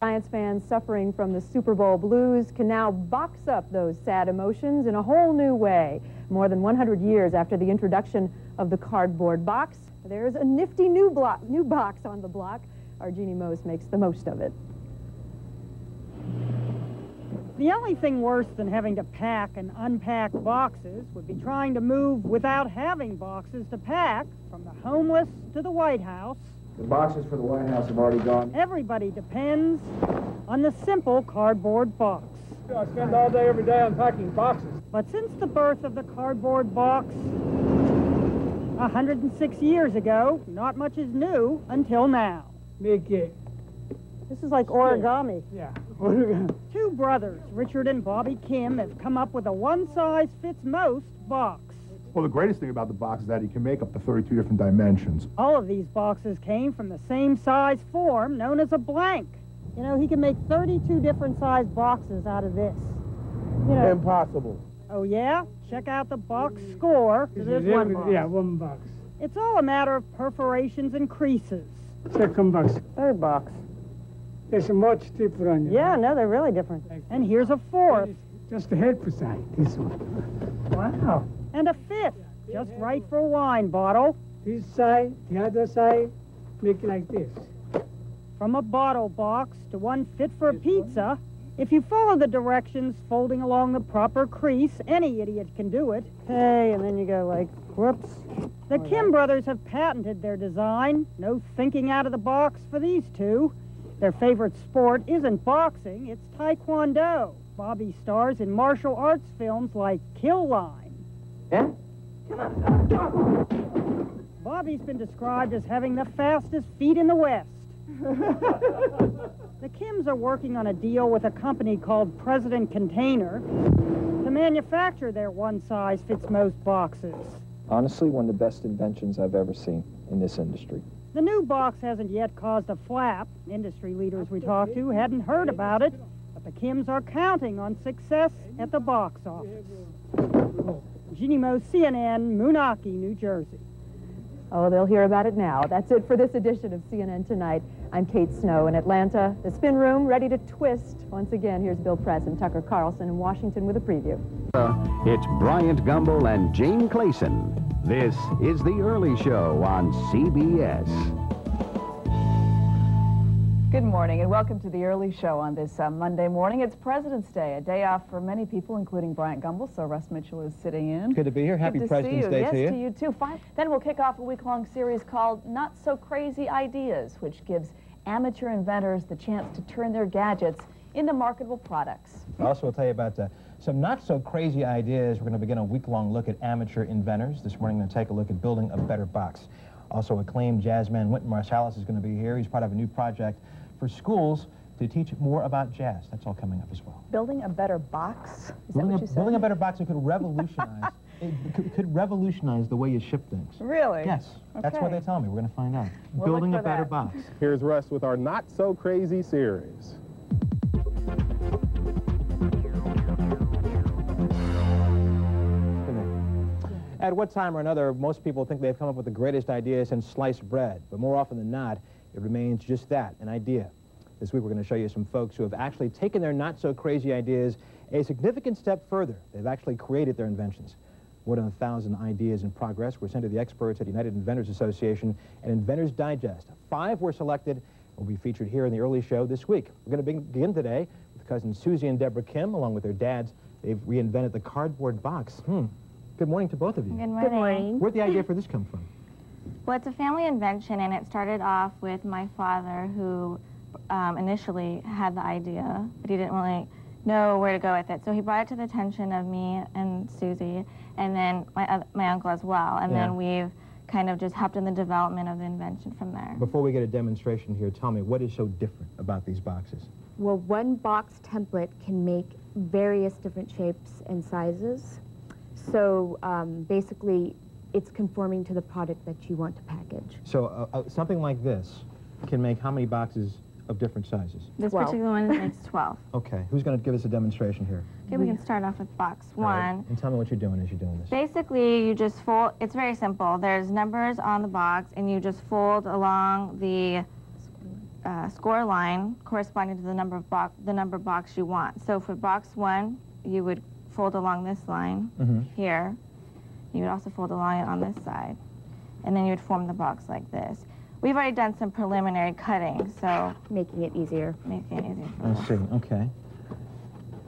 Giants fans suffering from the Super Bowl blues can now box up those sad emotions in a whole new way. More than 100 years after the introduction of the cardboard box, there's a nifty new box on the block. Our Jeannie Mose makes the most of it. The only thing worse than having to pack and unpack boxes would be trying to move without having boxes to pack, from the homeless to the White House. The boxes for the White House have already gone. Everybody depends on the simple cardboard box. I spend all day, every day unpacking boxes. But since the birth of the cardboard box 106 years ago, not much is new until now. Make it. This is like origami. Yeah. Two brothers, Richard and Bobby Kim, have come up with a one-size-fits-most box. Well, the greatest thing about the box is that you can make up to 32 different dimensions. All of these boxes came from the same size form known as a blank. You know, he can make 32 different size boxes out of this. You know, Impossible. oh, yeah? Check out the box score. There's one box. Yeah, one box. It's all a matter of perforations and creases. Second box. Third box. There's much different. Yeah, no, they're really different. And here's a fourth. Just the head side, this one. Wow. And a fifth, just right for a wine bottle. This side, the other side, make it like this. From a bottle box to one fit for a pizza, if you follow the directions folding along the proper crease, any idiot can do it. Hey, and then you go like, whoops. The Kim brothers have patented their design. No thinking out of the box for these two. Their favorite sport isn't boxing, it's taekwondo. Bobby stars in martial arts films like Kill Line. Yeah? Bobby's been described as having the fastest feet in the West. The Kims are working on a deal with a company called President Container to manufacture their one-size-fits-most boxes. Honestly, one of the best inventions I've ever seen in this industry. The new box hasn't yet caused a flap. Industry leaders we talked to hadn't heard about it, but the Kims are counting on success at the box office. Jeannie Mose, CNN, Moonachie, New Jersey. Oh, they'll hear about it now. That's it for this edition of CNN Tonight. I'm Kate Snow in Atlanta. The spin room ready to twist. Once again, here's Bill Press and Tucker Carlson in Washington with a preview. It's Bryant Gumbel and Jane Clayson. This is The Early Show on CBS. Good morning and welcome to The Early Show on this Monday morning. It's President's Day, a day off for many people, including Bryant Gumbel, so Russ Mitchell is sitting in. Good to be here. Happy President's Day to you. Yes, to you too. Fine. Then we'll kick off a week-long series called Not So Crazy Ideas, which gives amateur inventors the chance to turn their gadgets into marketable products. Also, we'll tell you about some not-so-crazy ideas. We're going to begin a week-long look at amateur inventors. This morning, we're going to take a look at building a better box. Also, acclaimed jazzman Wynton Marsalis is going to be here. He's part of a new project for schools to teach more about jazz. That's all coming up as well. Building a better box? Is that what you said? Building a better box that could revolutionize, could revolutionize the way you ship things. Really? Yes. Okay. That's what they tell me. We're going to find out. We'll Building look a for better that. box. Here's Russ with our Not So Crazy series. At what time or another, most people think they've come up with the greatest idea since sliced bread, but more often than not, it remains just that, an idea. This week we're going to show you some folks who have actually taken their not-so-crazy ideas a significant step further. They've actually created their inventions. More than 1,000 ideas in progress were sent to the experts at United Inventors Association and Inventors Digest. 5 were selected and will be featured here in the early show this week. We're going to begin today with cousins Susie and Deborah Kim, along with their dads. They've reinvented the cardboard box. Good morning to both of you. Good morning. Good morning. Where'd the idea for this come from? Well, it's a family invention, and it started off with my father, who initially had the idea, but he didn't really know where to go with it. So he brought it to the attention of me and Susie, and then my uncle as well. And then we've kind of just helped in the development of the invention from there. Before we get a demonstration here, tell me, what is so different about these boxes? Well, one box template can make various different shapes and sizes. So basically, it's conforming to the product that you want to package. So something like this can make how many boxes of different sizes? This 12. particular one makes 12. Okay, who's going to give us a demonstration here? Okay, we can start off with box 1. Right. And tell me what you're doing as you're doing this. Basically, you just fold, it's very simple. There's numbers on the box, and you just fold along the score line corresponding to the number box you want. So for box 1, you would fold along this line here. You would also fold along it on this side. And then you would form the box like this. We've already done some preliminary cutting, so... Making it easier. Making it easier. I see, okay.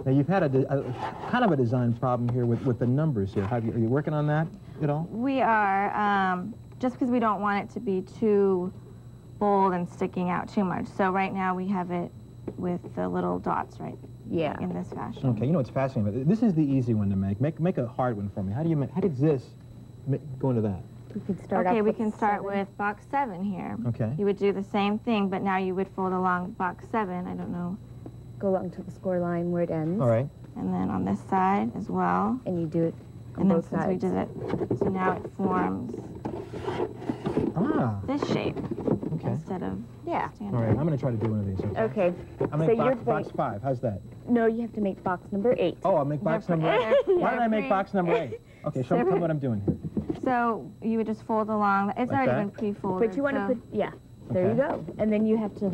Now, you've had a kind of a design problem here with the numbers here. Are you working on that at all? We are, just because we don't want it to be too bold and sticking out too much. So right now we have it with the little dots in this fashion. Okay, you know what's fascinating? This is the easy one to make. Make a hard one for me. How does this go into that? We can start we can start with box 7 here. Okay. You would do the same thing, but now you would fold along box 7. I don't know. Go along to the score line where it ends. All right. And then on this side as well. And you do it on both sides. And then since we did it, so now it forms this shape instead of standard. All right, I'm going to try to do one of these. Okay. I'm going to make box 5. How's that? No, you have to make box number 8. Oh, I'll make box number 8. Why did I make box number 8? Okay, show me what I'm doing here. So you would just fold along. It's already been pre-folded. But you want to put, there you go. And then you have to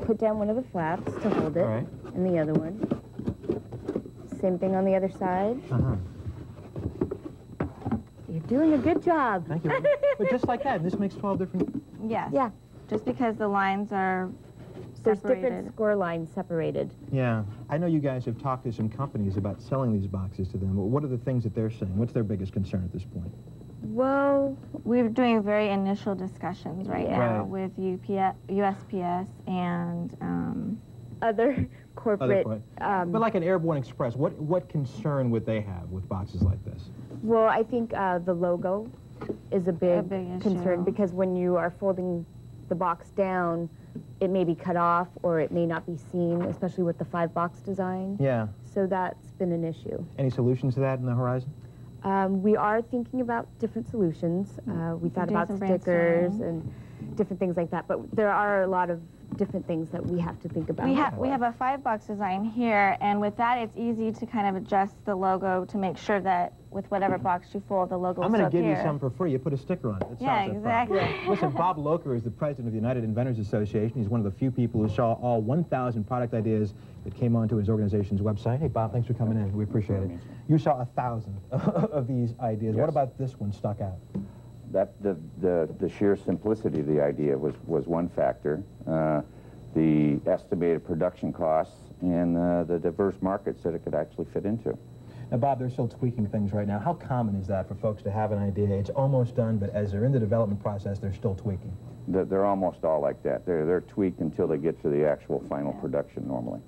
put down one of the flaps to hold it. All right. And the other one. Same thing on the other side. You're doing a good job. Thank you. But just like that, this makes 12 different... Yes. Yeah. Just because the lines are There's separated. different score lines separated. Yeah. I know you guys have talked to some companies about selling these boxes to them. What are the things that they're saying? What's their biggest concern at this point? Well, we're doing very initial discussions right now with USPS and other corporate... but like an Airborne Express, what concern would they have with boxes like this? Well, I think the logo is a big concern because when you are folding the box down, it may be cut off or it may not be seen, especially with the 5-box design. Yeah. So that's been an issue. Any solutions to that in the horizon? We are thinking about different solutions. We thought about stickers and different things like that, but there are a lot of different things that we have to think about. We have a 5-box design here, and with that, it's easy to kind of adjust the logo to make sure that with whatever box you fold, the logo will I'm going to give here. you some for free. You put a sticker on it. Yeah, exactly. Listen, Bob Loker is the president of the United Inventors Association. He's one of the few people who saw all 1,000 product ideas that came onto his organization's website. Hey, Bob, thanks for coming in. We appreciate it. You saw 1,000 of these ideas. Yes. What about this one stuck out? That the sheer simplicity of the idea was one factor. The estimated production costs and the diverse markets that it could actually fit into. Now, Bob, they're still tweaking things right now. How common is that for folks to have an idea? It's almost done, but as they're in the development process, they're still tweaking. They're almost all like that. They're tweaked until they get to the actual final production normally.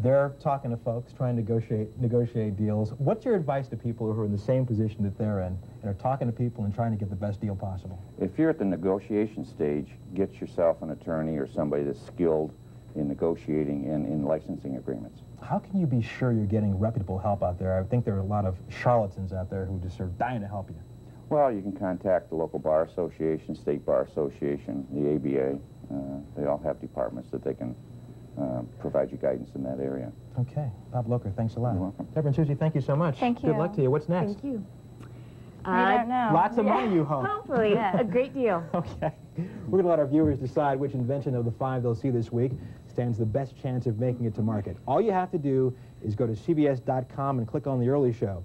They're talking to folks, trying to negotiate deals. What's your advice to people who are in the same position that they're in and are talking to people and trying to get the best deal possible? If you're at the negotiation stage, get yourself an attorney or somebody that's skilled in negotiating and in licensing agreements. How can you be sure you're getting reputable help out there? I think there are a lot of charlatans out there who just are dying to help you. Well, you can contact the local bar association, state bar association, the ABA. They all have departments that they can provide you guidance in that area. Okay. Bob Loker, thanks a lot. You're welcome. Deborah and Susie, thank you so much. Thank you. Good luck to you. What's next? Thank you. I don't know. Lots of money, you hope. Hopefully, a great deal. Okay. We're going to let our viewers decide which invention of the 5 they'll see this week stands the best chance of making it to market. All you have to do is go to CBS.com and click on the early show.